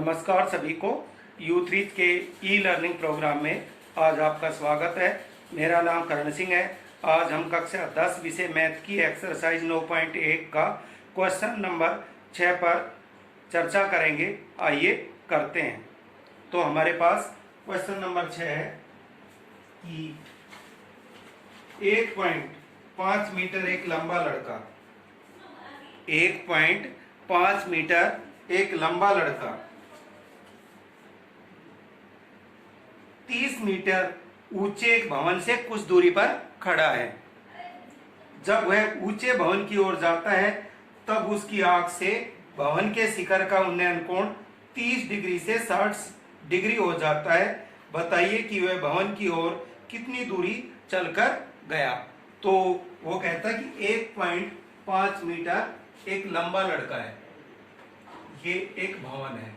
नमस्कार सभी को U3 के ई लर्निंग प्रोग्राम में आज आपका स्वागत है। मेरा नाम करण सिंह है। आज हम कक्षा 10 विषय मैथ की एक्सरसाइज 9.1 का क्वेश्चन नंबर 6 पर चर्चा करेंगे। आइए करते हैं। तो हमारे पास क्वेश्चन नंबर 6 है कि 1.5 मीटर एक लंबा लड़का 1.5 मीटर एक लंबा लड़का 30 मीटर ऊंचे एक भवन से कुछ दूरी पर खड़ा है। जब वह ऊंचे भवन की ओर जाता है तब उसकी आंख से भवन के शिखर का उन्नयन कोण 30 डिग्री से 60 डिग्री हो जाता है। बताइए कि वह भवन की ओर कितनी दूरी चलकर गया। तो वो कहता है कि 1.5 मीटर एक लंबा लड़का है। ये एक भवन है।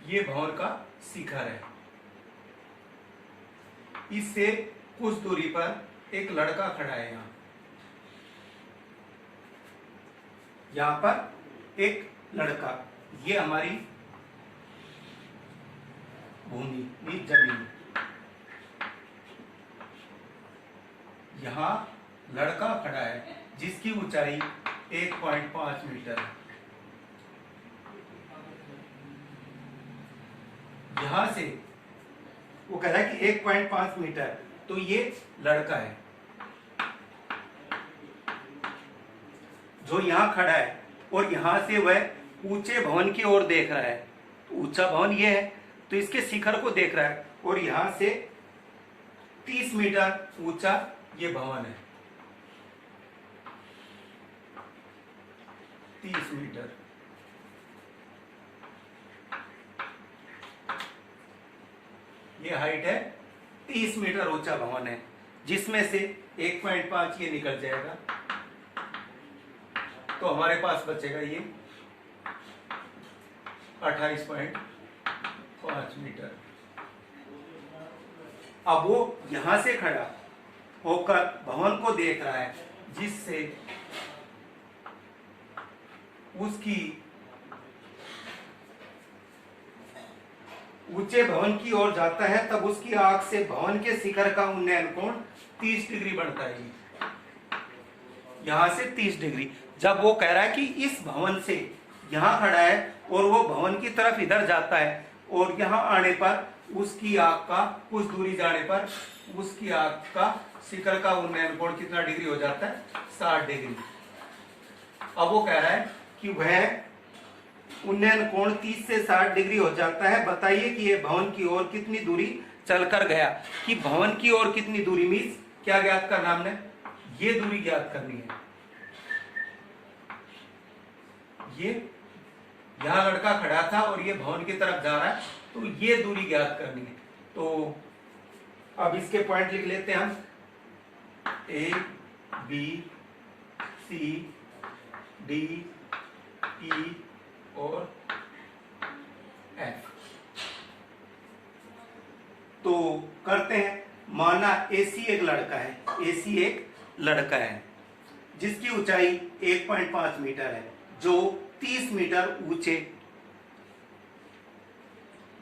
ये भवन का शिखर है। इससे कुछ दूरी पर एक लड़का खड़ा है। यहां पर एक लड़का, ये हमारी भूमि, जमीन। यहां लड़का खड़ा है जिसकी ऊंचाई 1.5 मीटर है। यहां से वो कह रहा है कि 1.5 मीटर, तो ये लड़का है जो यहां खड़ा है और यहां से वह ऊंचे भवन की ओर देख रहा है। तो ऊंचा भवन ये है, तो इसके शिखर को देख रहा है और यहां से 30 मीटर ऊंचा ये भवन है। 30 मीटर। ये हाइट है, 30 मीटर ऊंचा भवन है, जिसमें से 1.5 ये निकल जाएगा। तो हमारे पास बचेगा ये 28.5 मीटर। अब वो यहां से खड़ा होकर भवन को देख रहा है, जिससे उसकी ऊंचे भवन की ओर जाता है तब उसकी आंख से भवन के शिखर का उन्नयन कोण 30 डिग्री बनता है। यहां से 30 डिग्री। जब वो कह रहा है कि इस भवन से यहां खड़ा है और वो भवन की तरफ इधर जाता है और यहां आने पर उसकी आंख का कुछ दूरी जाने पर उसकी आंख का शिखर का उन्नयन कोण कितना डिग्री हो जाता है? 60 डिग्री। अब वो कह रहा है कि वह उन्नयन कोण 30 से 60 डिग्री हो जाता है। बताइए कि यह भवन की ओर कितनी दूरी चलकर गया। कि भवन की ओर कितनी दूरी मीन्स क्या ज्ञात करना हमने? ये दूरी ज्ञात करनी है। ये यहां लड़का खड़ा था और ये भवन की तरफ जा रहा है, तो ये दूरी ज्ञात करनी है। तो अब इसके पॉइंट लिख लेते हैं हम। A B C D E और एफ। तो करते हैं। माना एसी एक लड़का है, एसी एक लड़का है जिसकी ऊंचाई 1.5 मीटर है, जो 30 मीटर ऊंचे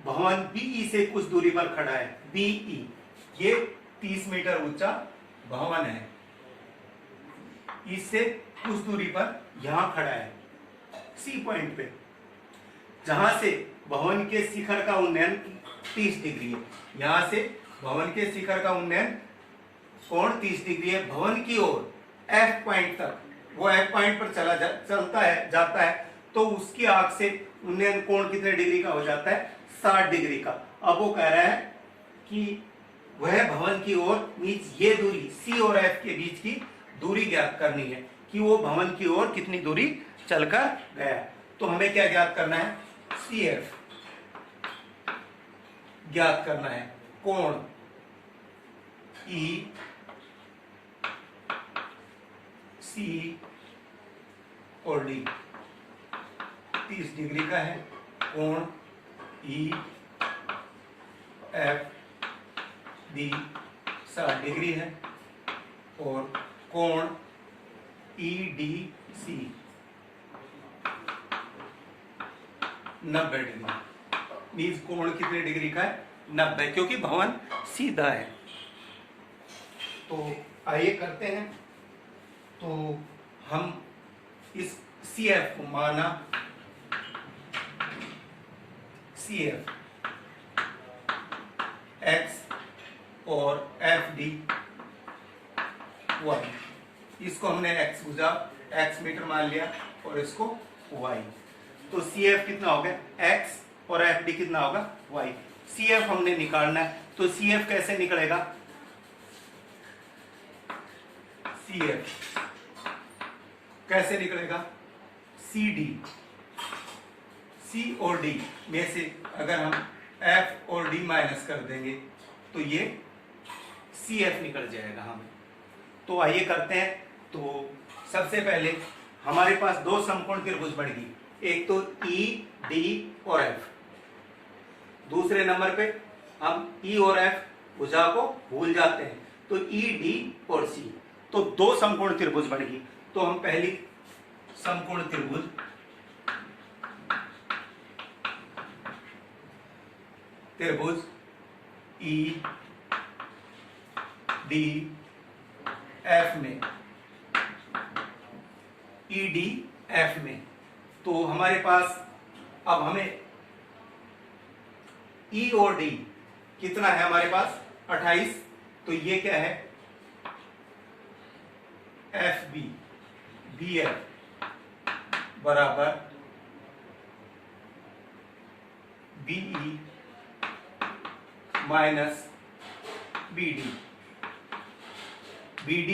भवन बीई से कुछ दूरी पर खड़ा है। बीई ये 30 मीटर ऊंचा भवन है, इससे कुछ दूरी पर यहां खड़ा है सी पॉइंट पे, जहां से भवन के शिखर का उन्नयन 30 डिग्री है। यहां से भवन के शिखर का उन्नयन कोण 30 डिग्री है। भवन की ओर एफ पॉइंट तक, वो एफ पॉइंट पर चलता है, जाता है, तो उसकी आंख से उन्नयन कोण कितने डिग्री का हो जाता है? 60 डिग्री का। अब वो कह रहा है कि वह भवन की ओर मीन्स ये दूरी सी और एफ के बीच की दूरी ज्ञात करनी है कि वो भवन की ओर कितनी दूरी चलकर गया। तो हमें क्या ज्ञात करना है? सी एफ ज्ञात करना है। कोण ई सी और डी 30 डिग्री का है। कोण ई एफ डी 60 डिग्री है और कोण E D C 90 degree. Means कोण कितने डिग्री का है? 90, क्योंकि भवन सीधा है। तो आइए करते हैं। तो हम इस CF को माना CF X और FD Y। इसको हमने X भुजा X मीटर मान लिया और इसको Y। तो CF कितना हो गया? X और FD कितना होगा? Y। CF हमने निकालना है, तो CF कैसे निकलेगा? CF कैसे निकलेगा? CD, C और D में से अगर हम F और D माइनस कर देंगे तो ये CF निकल जाएगा हमें। तो आइए करते हैं। तो सबसे पहले हमारे पास दो समकोण त्रिभुज बन गई, एक तो ED और F। दूसरे नंबर पे हम E और F भुजा को भूल जाते हैं, तो ED और C। तो दो समकोण त्रिभुज बन गई। तो हम पहली समकोण त्रिभुज EDF में, EDF में तो हमारे पास अब हमें E और D कितना है हमारे पास? 28। तो ये क्या है? FB BF बराबर BE माइनस BD। BD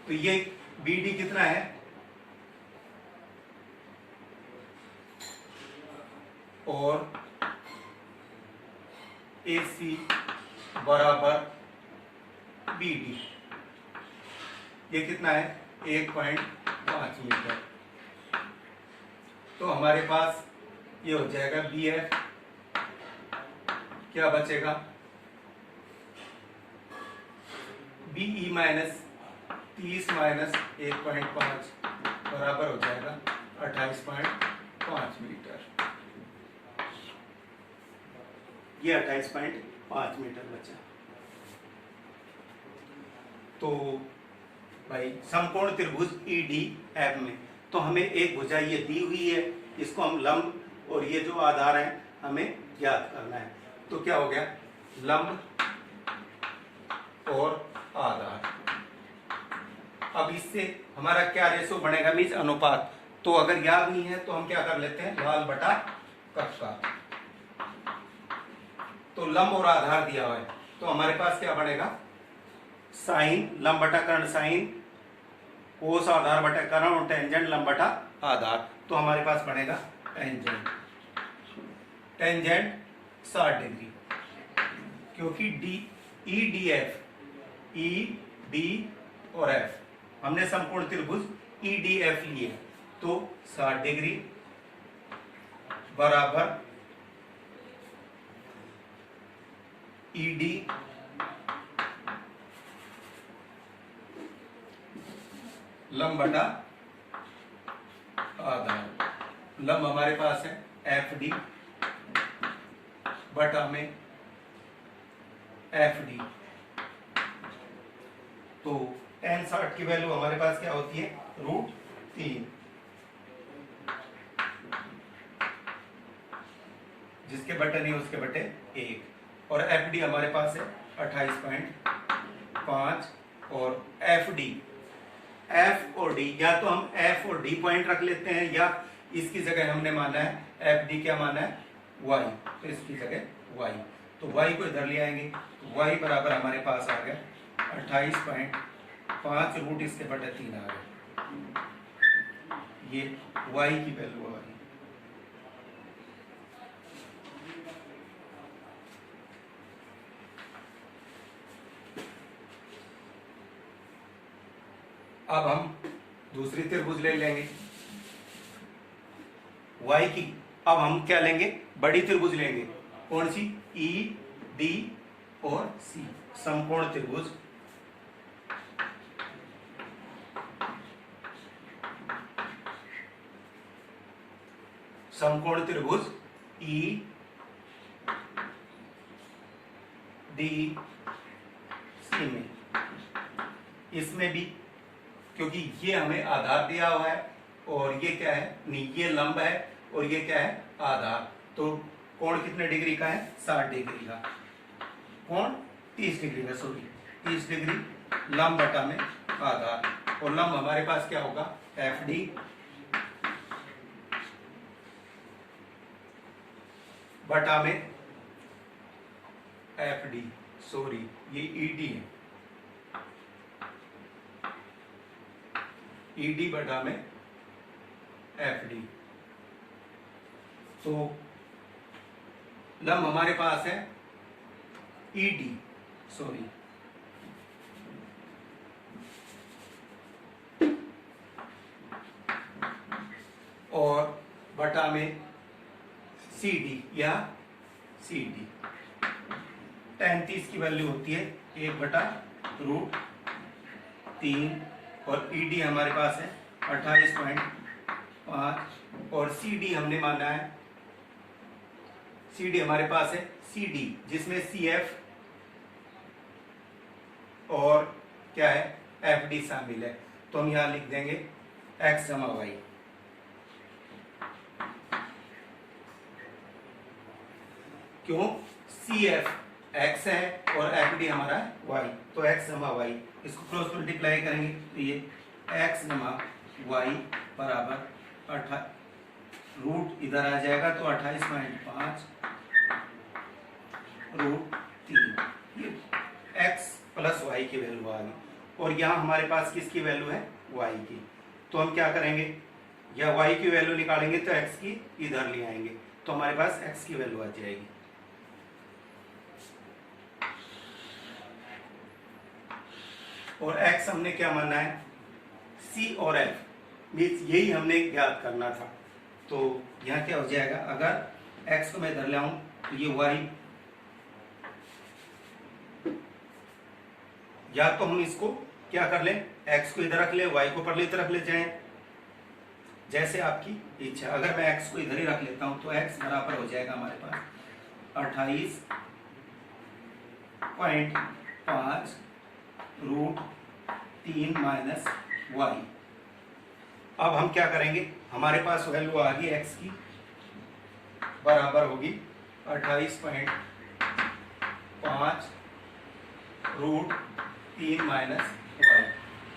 तो ये BD कितना है? और AC बराबर BD। ये कितना है? 1.5 मीटर। तो हमारे पास ये हो जाएगा BF, क्या बचेगा? BE माइनस 30 माइनस 1.5 बराबर हो जाएगा 28.5 मीटर। ये 28.5 मीटर बचा। तो भाई समकोण त्रिभुज EDF में तो हमें एक भुजा ये दी हुई है, इसको हम लंब और ये जो आधार है हमें ज्ञात करना है। तो क्या हो गया? लंब और आधार। अब इससे हमारा क्या रेशो बनेगा? मीन्स अनुपात। तो अगर याद नहीं है तो हम क्या कर लेते हैं? लाल बटा कक्का। तो लंब और आधार दिया हुआ है, तो हमारे पास क्या बनेगा? साइन लंब बटा कर्ण साइन, कोस आधार बटा कर्ण और टेंजेंट लंब बटा आधार। तो हमारे पास बनेगा टेंजेंट। टेंजेंट 60 डिग्री, क्योंकि EDF ED और F हमने समकोण त्रिभुज EDF लिए, तो 60 डिग्री बराबर ED लंब बटा आधार। लंब हमारे पास है FD बटा में FD। तो tan 60 की वैल्यू हमारे पास क्या होती है? √3, जिसके बटे नहीं उसके बटे 1। और FD हमारे पास है 28.5। और FD F और D, या तो हम F और D पॉइंट रख लेते हैं, या इसकी जगह हमने माना है FD क्या माना है? Y। तो इसकी जगह Y, तो Y को इधर ले आएंगे। तो Y बराबर हमारे पास आ गया 28.5 रूट इसके बटे 3 आ गया। ये Y की वैल्यू आ गई। अब हम दूसरी त्रिभुज ले लेंगे Y की। अब हम क्या लेंगे? बड़ी त्रिभुज लेंगे। कौन सी? ED और C समकोण त्रिभुज समकोण त्रिभुज ई डी सी में, इसमें भी, क्योंकि ये हमें आधार दिया हुआ है और ये क्या है, नहीं, ये लंब है और ये क्या है, आधार। तो कोण कितने डिग्री का है, 60 डिग्री का। कोण 30 डिग्री का, सॉरी 30 डिग्री लंब बटा में आधार। और लंब हमारे पास क्या होगा, एफ डी बटा में एफ डी, सॉरी ये ई डी है, ई डी बटा में एफ डी। तो लंब हमारे पास है ई डी, सॉरी और बटा में सी डी या सी डी। tan 30 की वैल्यू होती है 1/√3 और ई डी हमारे पास है 28.5 और सी डी हमने माना है, सी डी हमारे पास है सी डी, जिसमें सी एफ और क्या है, एफ डी शामिल है। तो हम यहां लिख देंगे x जमा वाई। क्यों, सी एफ एक्स है और एफ डी हमारा वाई, तो x जमा वाई, इसको क्रॉस मल्टीप्लाई करेंगे तो ये x जमा वाई बराबर 8, रूट इधर आ जाएगा तो 28.5√3, ये x प्लस वाई की वैल्यू आ गई। और यहाँ हमारे पास किसकी वैल्यू है, y की। तो हम क्या करेंगे, या y की वैल्यू निकालेंगे तो x की इधर ले आएंगे, तो हमारे पास x की वैल्यू आ जाएगी। और x हमने क्या माना है, c और f, मीन्स यही हमने ज्ञात करना था। तो यहाँ क्या हो जाएगा, अगर x को मैं इधर ले आऊं तो ये y, या तो हम इसको क्या कर लें, x को इधर रख ले, y को परली तरफ ले जाएं, जैसे आपकी इच्छा। अगर मैं x को इधर ही रख लेता हूं तो x बराबर हो जाएगा हमारे पास 28.5√3 माइनस वाई। अब हम क्या करेंगे, हमारे पास वैल्यू आ गई x की बराबर होगी 28.5√3 माइनस वाई।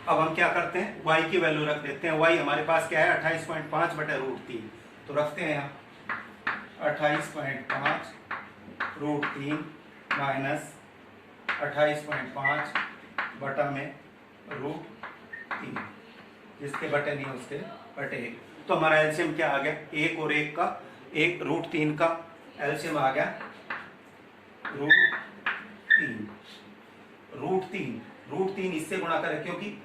अब हम क्या करते हैं, y की वैल्यू रख देते हैं। y हमारे पास क्या है, 28.5/√3, तो रखते हैं यहाँ 28.5√3 माइनस 28.5/√3, जिसके बटे नहीं उसके बटे 1। तो हमारा एलसीएम क्या आ गया, 1 और 1 का, 1√3 का एलसीएम आ गया √3 इससे गुणा करें, क्योंकि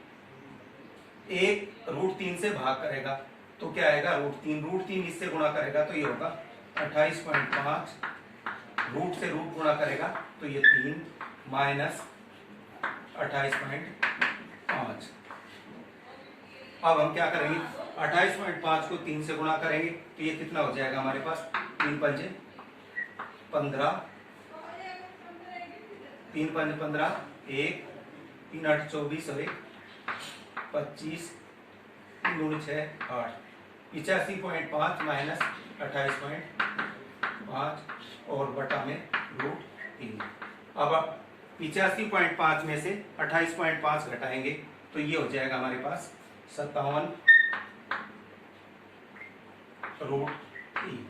1√3 से भाग करेगा तो क्या आएगा, √3 इससे गुणा करेगा तो ये होगा 28.5, रूट से रूट गुणा करेगा तो ये 3 माइनस 28.5। अब हम क्या करेंगे, 28.5 को 3 से गुणा करेंगे तो ये कितना हो जाएगा हमारे पास, 3 पंजे 15, 3 पंजे 15, 1 3 8 24 और 1 25, 3 दूनी 6 8, 85.5 माइनस 28.5 और बटा में √3। अब 85.5 में से 28.5 घटाएंगे तो ये हो जाएगा हमारे पास 57√3।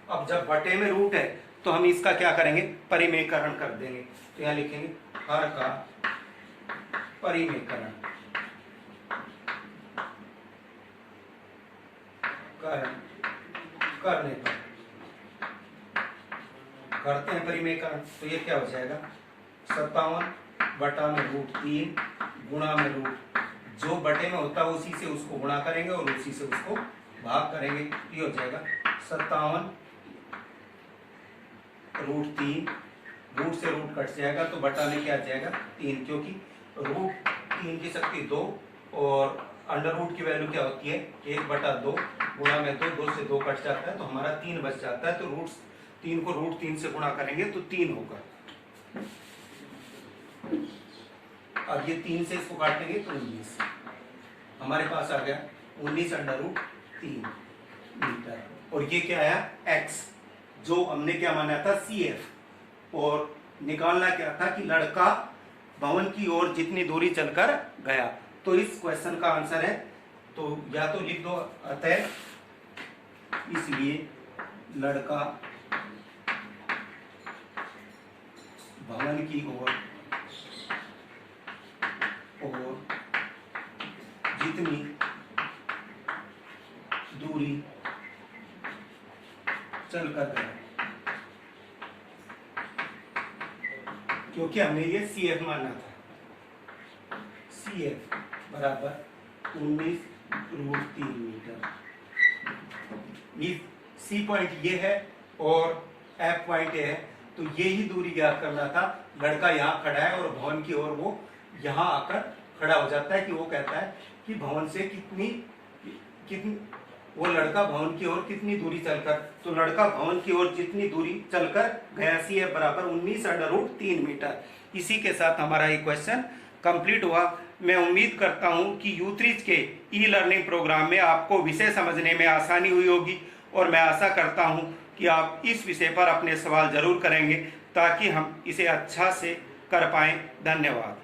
अब जब बटे में रूट है तो हम इसका क्या करेंगे, परिमेयकरण कर देंगे। तो यहाँ लिखेंगे हर का परिमेयकरण करने पर, करते हैं परिमेयकरण तो ये क्या हो जाएगा, 57/√3 गुणा में रूट, जो बटे में होता है उसी से उसको गुणा करेंगे और उसी से उसको भाग करेंगे। ये हो जाएगा 57√3, रूट से रूट कट जाएगा तो बटा में क्या आ जाएगा 3, क्योंकि √3 की शक्ति 2 और अंडर रूट की वैल्यू क्या होती है 1/2 गुणा में 2, 2 से 2 कट जाता है तो हमारा 3 बच जाता है। तो √3 को √3 से गुणा करेंगे तो 3 होगा। अब ये 3 से इसको काटेंगे तो 19, हमारे पास आ गया 19√3 मीटर। और ये क्या है, x, जो हमने क्या माना था, CF, और निकालना क्या था कि लड़का भवन की ओर जितनी दूरी चलकर गया। तो इस क्वेश्चन का आंसर है, तो या तो लिख दो अतः इसलिए लड़का भवन की ओर जितनी दूरी चलकर गया, क्योंकि हमने ये CF माना था। CF बराबर 19√3 मीटर। C पॉइंट ये है और F पॉइंट ये है, तो ये ही दूरी ज्ञात करना था। लड़का यहाँ खड़ा है और भवन की ओर वो यहाँ आकर खड़ा हो जाता है कि वो कहता है कि भवन से कितनी वो लड़का भवन की ओर कितनी दूरी चलकर, तो लड़का भवन की ओर जितनी दूरी चलकर गया, CF बराबर 19√3 मीटर। इसी के साथ हमारा ये क्वेश्चन कंप्लीट हुआ। मैं उम्मीद करता हूं कि यूथरीज के ई-लर्निंग प्रोग्राम में आपको विषय समझने में आसानी हुई होगी, और मैं आशा करता हूं कि आप इस विषय पर अपने सवाल जरूर करेंगे ताकि हम इसे अच्छा से कर पाएं। धन्यवाद।